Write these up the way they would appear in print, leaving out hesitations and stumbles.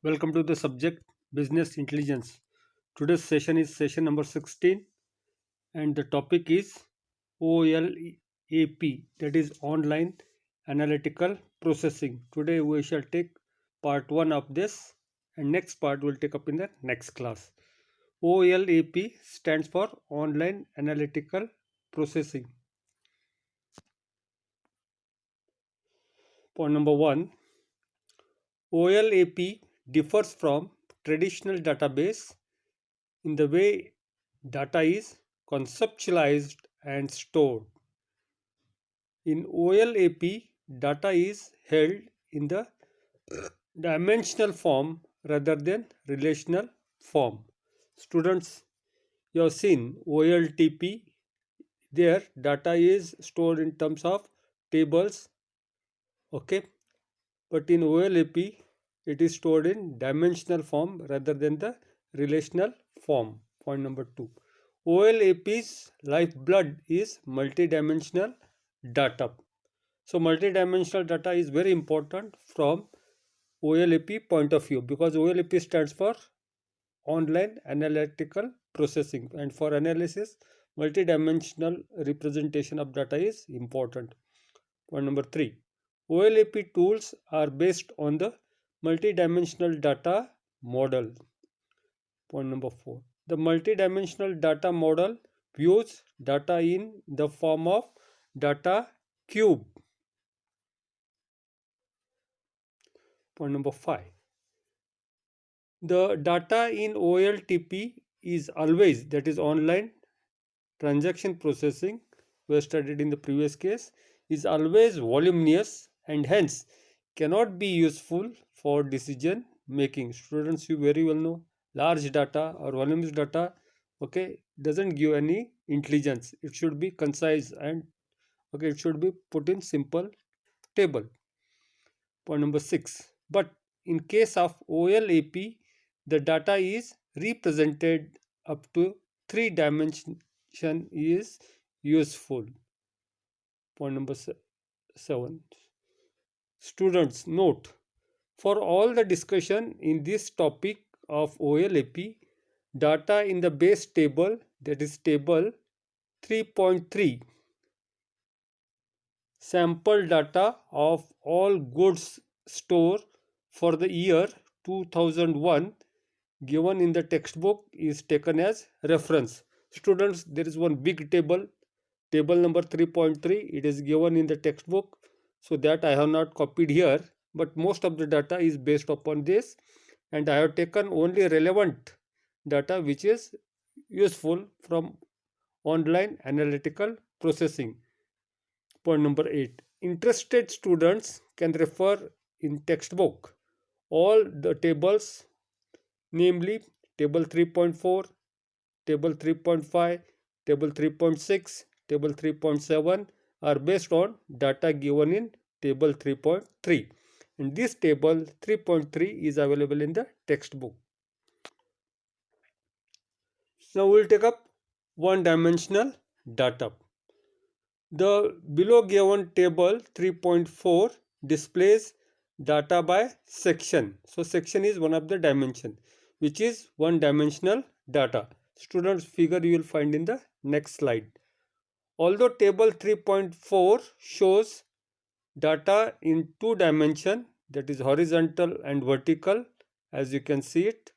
Welcome to the subject Business Intelligence. Today's session is session number 16 and the topic is OLAP, that is Online Analytical Processing. Today we shall take part 1 of this and next part we'll take up in the next class. OLAP stands for Online Analytical Processing. Point number 1, OLAP differs from traditional database in the way data is conceptualized and stored. In OLAP, data is held in the dimensional form rather than relational form. Students, you have seen OLTP, there data is stored in terms of tables, okay, but in OLAP it is stored in dimensional form rather than the relational form. Point number 2, OLAP's lifeblood is multidimensional data. So multidimensional data is very important from OLAP point of view because OLAP stands for online analytical processing, and for analysis multidimensional representation of data is important. Point number 3, OLAP tools are based on the multidimensional data model. Point number 4, the multidimensional data model views data in the form of data cube. Point number 5, the data in OLTP is always, that is online transaction processing, we studied in the previous case, is always voluminous and hence cannot be useful for decision making. Students, you very well know large data or voluminous data, okay, doesn't give any intelligence. It should be concise and okay, it should be put in simple table. Point number 6, but in case of OLAP, the data is represented up to 3 dimension is useful. Point number 7, students note, for all the discussion in this topic of OLAP, data in the base table, that is table 3.3, sample data of all goods store for the year 2001 given in the textbook is taken as reference. Students, there is one big table, table number 3.3, it is given in the textbook, so that I have not copied here, but most of the data is based upon this and I have taken only relevant data which is useful from online analytical processing. Point number 8, interested students can refer in textbook all the tables, namely table 3.4, table 3.5, table 3.6, table 3.7 are based on data given in table 3.3, and this table 3.3 is available in the textbook. Now we will take up one dimensional data. The below given table 3.4 displays data by section. So section is one of the dimension which is one dimensional data. Students, figure you will find in the next slide. Although table 3.4 shows data in two dimension, that is horizontal and vertical, as you can see it,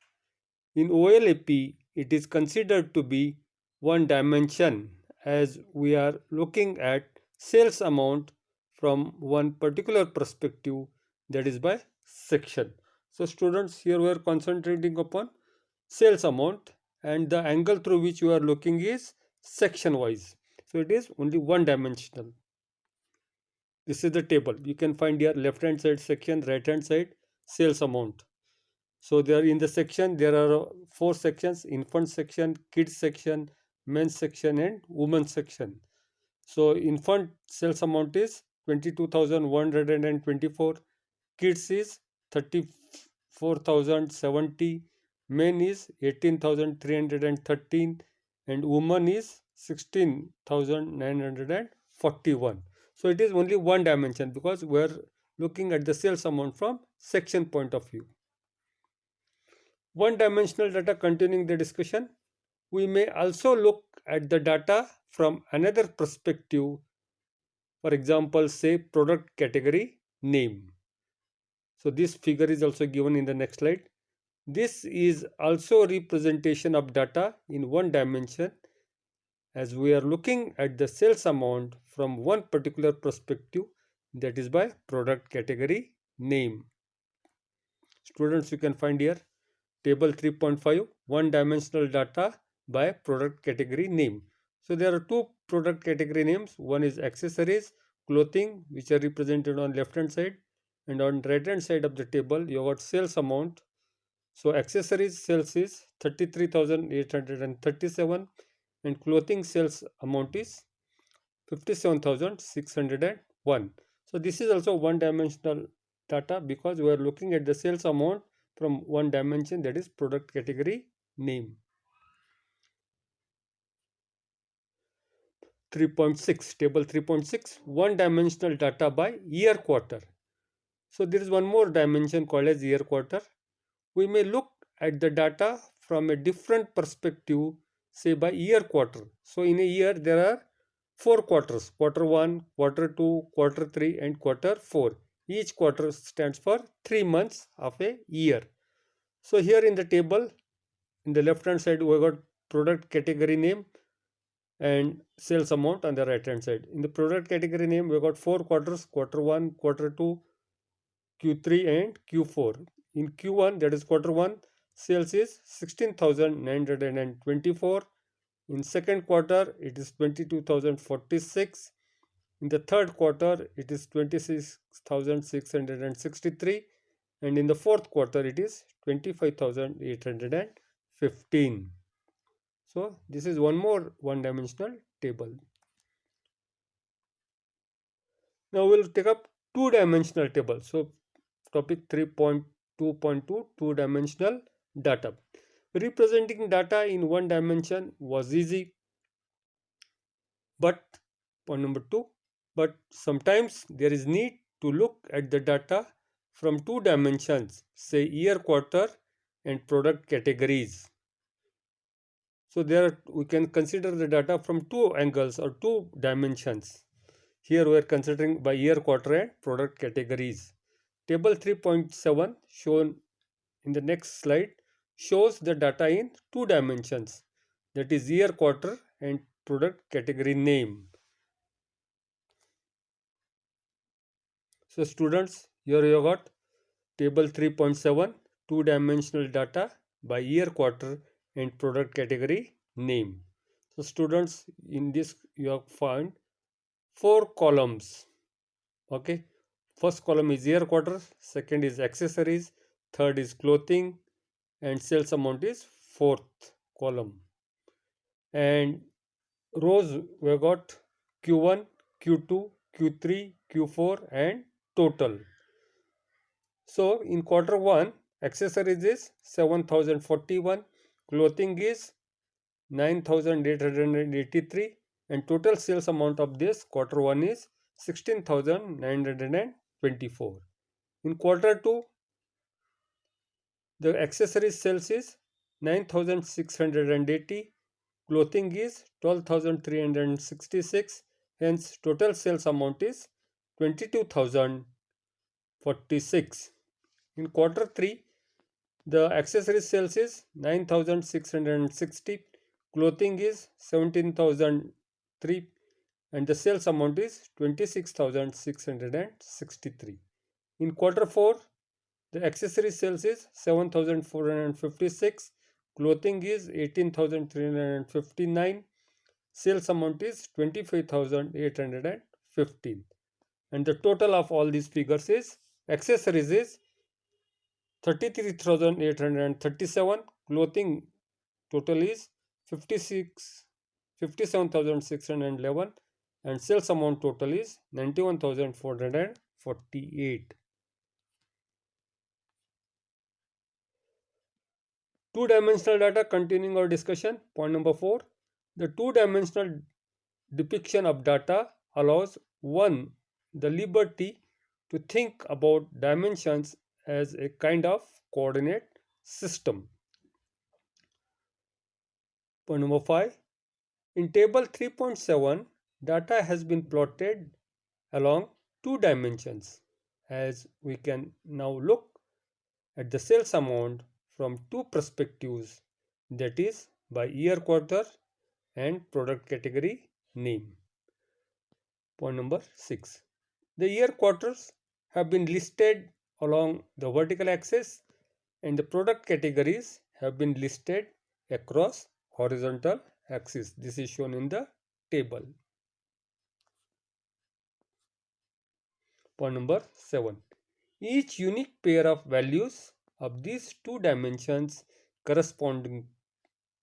in OLAP it is considered to be one dimension as we are looking at sales amount from one particular perspective, that is by section. So students, here we are concentrating upon sales amount and the angle through which you are looking is section wise. So it is only one dimensional. This is the table. You can find here left hand side section, right hand side sales amount. So there in the section there are four sections: infant section, kids section, men's section and women's section. So infant sales amount is 22,124, kids is 34,070, men is 18,313 and woman is 16,941. So it is only one dimension because we are looking at the sales amount from section point of view. One-dimensional data continuing the discussion. We may also look at the data from another perspective, for example, say product category name. So this figure is also given in the next slide. This is also representation of data in one dimension, as we are looking at the sales amount from one particular perspective, that is by product category name. Students, you can find here table 3.5 one dimensional data by product category name. So there are two product category names. One is accessories, clothing, which are represented on left hand side, and on right hand side of the table you got sales amount. So accessories sales is 33,837 and clothing sales amount is 57,601. So this is also one dimensional data because we are looking at the sales amount from one dimension, that is product category name. 3.6 table 3.6 one dimensional data by year quarter. So there is one more dimension called as year quarter. We may look at the data from a different perspective, say by year quarter. So in a year there are four quarters: quarter 1, quarter 2, quarter 3 and quarter 4. Each quarter stands for 3 months of a year. So here in the table in the left hand side we got product category name and sales amount on the right hand side. In the product category name we got four quarters: quarter 1, quarter 2, Q3 and Q4. In Q1, that is quarter 1, sales is 16,924. In second quarter it is 22,046. In the third quarter it is 26,663, and in the fourth quarter it is 25,815. So this is one more one dimensional table. Now we'll take up two dimensional table. So topic 3.2.2 two dimensional data. Representing data in one dimension was easy, but point number 2, but sometimes there is need to look at the data from two dimensions, say year, quarter and product categories. So there we can consider the data from two angles or two dimensions. Here we are considering by year, quarter and product categories. Table 3.7 shown in the next slide shows the data in two dimensions, that is year, quarter and product category name. So students, here you got table 3.7 two-dimensional data by year, quarter and product category name. So students, in this you have found four columns. Okay, first column is year, quarter, second is accessories, third is clothing and sales amount is fourth column. And rows we got Q1, Q2, Q3, Q4 and total. So in quarter 1 accessories is 7,041, clothing is 9,883 and total sales amount of this quarter 1 is 16,924. In quarter 2 the accessories sales is 9,680, clothing is 12,366, hence total sales amount is 22,046. In quarter 3 the accessories sales is 9,660, clothing is 17,003 and the sales amount is 26,663. In quarter 4 the accessory sales is 7,456, clothing is 18,359, sales amount is 25,815 and the total of all these figures is accessories is 33,837, clothing total is 57,611 and sales amount total is 91,448. Two-dimensional data continuing our discussion. Point number 4. The two-dimensional depiction of data allows one the liberty to think about dimensions as a kind of coordinate system. Point number 5. In table 3.7, data has been plotted along two dimensions, as we can now look at the sales amount from two perspectives, that is by year quarter and product category name. Point number 6. The year quarters have been listed along the vertical axis and the product categories have been listed across horizontal axis. This is shown in the table. Point number 7. Each unique pair of values of these two dimensions corresponding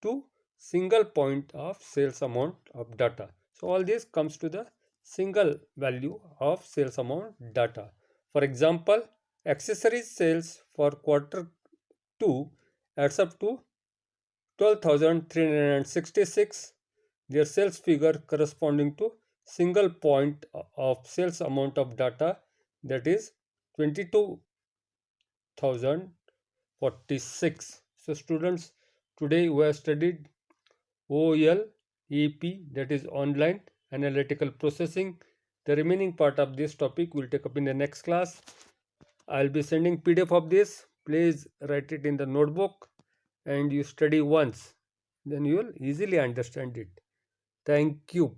to single point of sales amount of data. So all this comes to the single value of sales amount data. For example, accessories sales for quarter 2 adds up to 12,366. Their sales figure corresponding to single point of sales amount of data, that is 22,046. So students, today we have studied OLAP, that is online analytical processing. The remaining part of this topic we'll take up in the next class. I'll be sending PDF of this. Please write it in the notebook and you study once. Then you will easily understand it. Thank you.